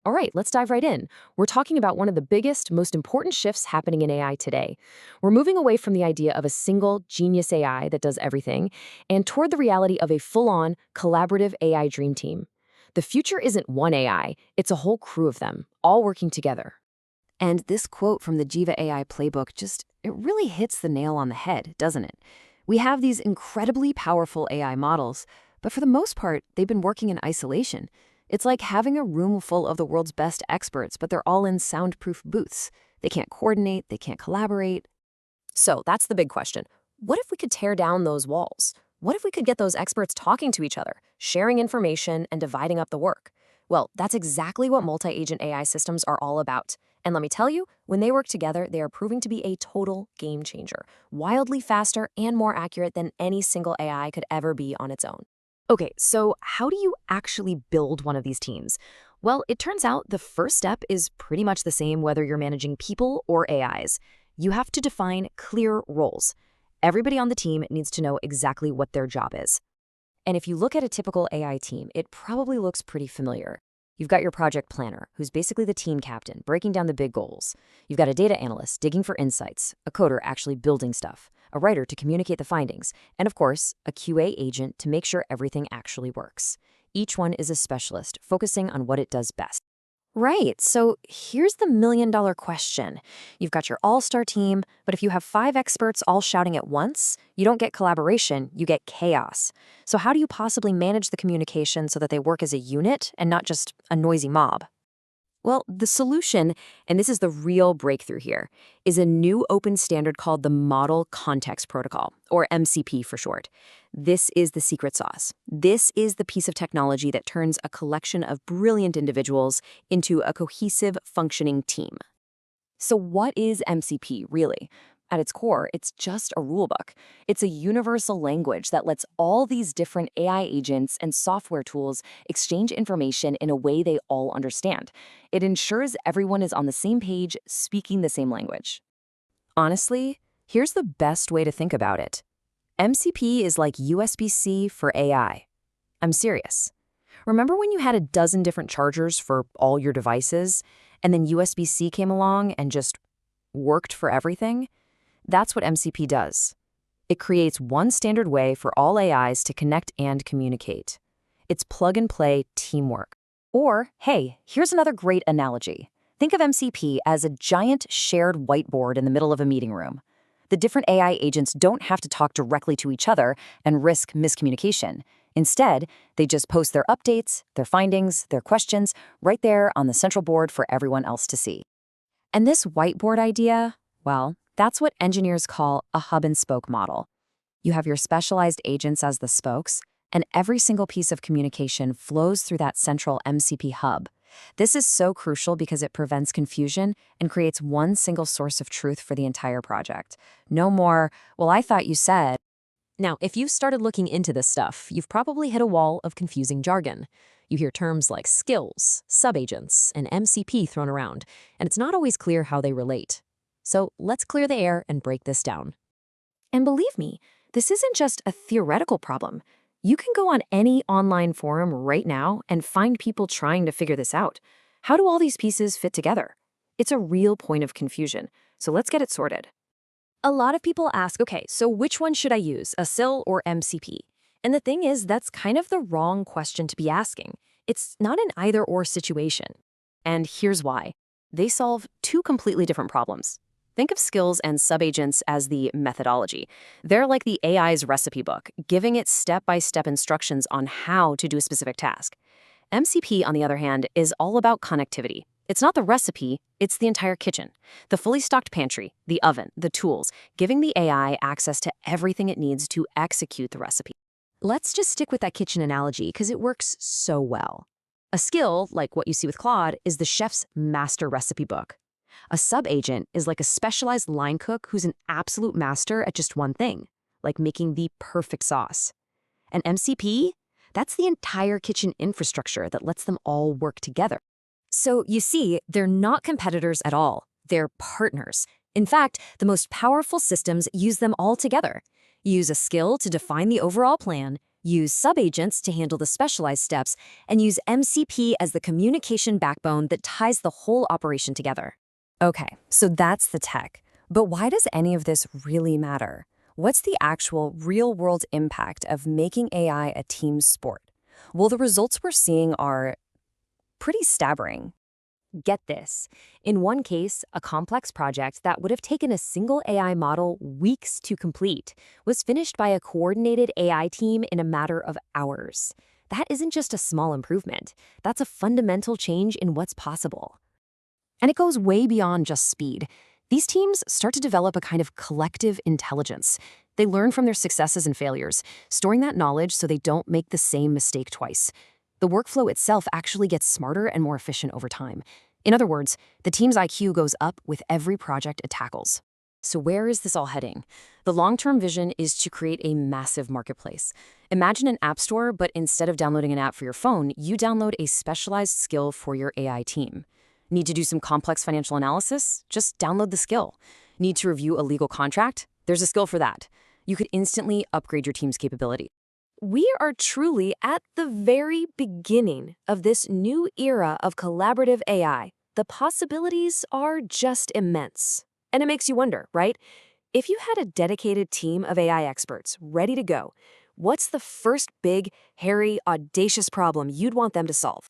All right, let's dive right in. We're talking about one of the biggest, most important shifts happening in AI today. We're moving away from the idea of a single genius AI that does everything and toward the reality of a full-on, collaborative AI dream team. The future isn't one AI, it's a whole crew of them, all working together. And this quote from the Jiva AI playbook it really hits the nail on the head, doesn't it? We have these incredibly powerful AI models, but for the most part, they've been working in isolation. It's like having a room full of the world's best experts, but they're all in soundproof booths. They can't coordinate, they can't collaborate. So that's the big question. What if we could tear down those walls? What if we could get those experts talking to each other, sharing information, and dividing up the work? Well, that's exactly what multi-agent AI systems are all about. And let me tell you, when they work together, they are proving to be a total game changer, wildly faster and more accurate than any single AI could ever be on its own. Okay, so how do you actually build one of these teams? Well, it turns out the first step is pretty much the same whether you're managing people or AIs. You have to define clear roles. Everybody on the team needs to know exactly what their job is. And if you look at a typical AI team, it probably looks pretty familiar. You've got your project planner, who's basically the team captain, breaking down the big goals. You've got a data analyst digging for insights, a coder actually building stuff, a writer to communicate the findings, and of course, a QA agent to make sure everything actually works. Each one is a specialist, focusing on what it does best. Right, so here's the million-dollar question. You've got your all-star team, but if you have 5 experts all shouting at once, you don't get collaboration, you get chaos. So how do you possibly manage the communication so that they work as a unit and not just a noisy mob? Well, the solution, and this is the real breakthrough here, is a new open standard called the Model Context Protocol, or MCP for short. This is the secret sauce. This is the piece of technology that turns a collection of brilliant individuals into a cohesive, functioning team. So what is MCP, really? At its core, it's just a rulebook. It's a universal language that lets all these different AI agents and software tools exchange information in a way they all understand. It ensures everyone is on the same page, speaking the same language. Honestly, here's the best way to think about it. MCP is like USB-C for AI. I'm serious. Remember when you had a dozen different chargers for all your devices, and then USB-C came along and just worked for everything? That's what MCP does. It creates one standard way for all AIs to connect and communicate. It's plug-and-play teamwork. Or, hey, here's another great analogy. Think of MCP as a giant shared whiteboard in the middle of a meeting room. The different AI agents don't have to talk directly to each other and risk miscommunication. Instead, they just post their updates, their findings, their questions right there on the central board for everyone else to see. And this whiteboard idea, well, that's what engineers call a hub-and-spoke model. You have your specialized agents as the spokes, and every single piece of communication flows through that central MCP hub. This is so crucial because it prevents confusion and creates one single source of truth for the entire project. No more, well, I thought you said. Now, if you've started looking into this stuff, you've probably hit a wall of confusing jargon. You hear terms like skills, subagents, and MCP thrown around, and it's not always clear how they relate. So let's clear the air and break this down. And believe me, this isn't just a theoretical problem. You can go on any online forum right now and find people trying to figure this out. How do all these pieces fit together? It's a real point of confusion, so let's get it sorted. A lot of people ask, okay, so which one should I use, a SIL or MCP? And the thing is, that's kind of the wrong question to be asking. It's not an either-or situation. And here's why. They solve 2 completely different problems. Think of skills and subagents as the methodology. They're like the AI's recipe book, giving it step-by-step instructions on how to do a specific task. MCP, on the other hand, is all about connectivity. It's not the recipe, it's the entire kitchen. The fully stocked pantry, the oven, the tools, giving the AI access to everything it needs to execute the recipe. Let's just stick with that kitchen analogy because it works so well. A skill, like what you see with Claude, is the chef's master recipe book. A sub-agent is like a specialized line cook who's an absolute master at just one thing, like making the perfect sauce. And MCP, that's the entire kitchen infrastructure that lets them all work together. So you see, they're not competitors at all. They're partners. In fact, the most powerful systems use them all together. You use a skill to define the overall plan, use subagents to handle the specialized steps, and use MCP as the communication backbone that ties the whole operation together. Okay, so that's the tech. But why does any of this really matter? What's the actual real-world impact of making AI a team sport? Well, the results we're seeing are pretty staggering. Get this. In one case, a complex project that would have taken a single AI model weeks to complete was finished by a coordinated AI team in a matter of hours. That isn't just a small improvement. That's a fundamental change in what's possible. And it goes way beyond just speed. These teams start to develop a kind of collective intelligence. They learn from their successes and failures, storing that knowledge so they don't make the same mistake twice. The workflow itself actually gets smarter and more efficient over time. In other words, the team's IQ goes up with every project it tackles. So where is this all heading? The long-term vision is to create a massive marketplace. Imagine an app store, but instead of downloading an app for your phone, you download a specialized skill for your AI team. Need to do some complex financial analysis? Just download the skill. Need to review a legal contract? There's a skill for that. You could instantly upgrade your team's capability. We are truly at the very beginning of this new era of collaborative AI. The possibilities are just immense. And it makes you wonder, right? If you had a dedicated team of AI experts ready to go, what's the first big, hairy, audacious problem you'd want them to solve?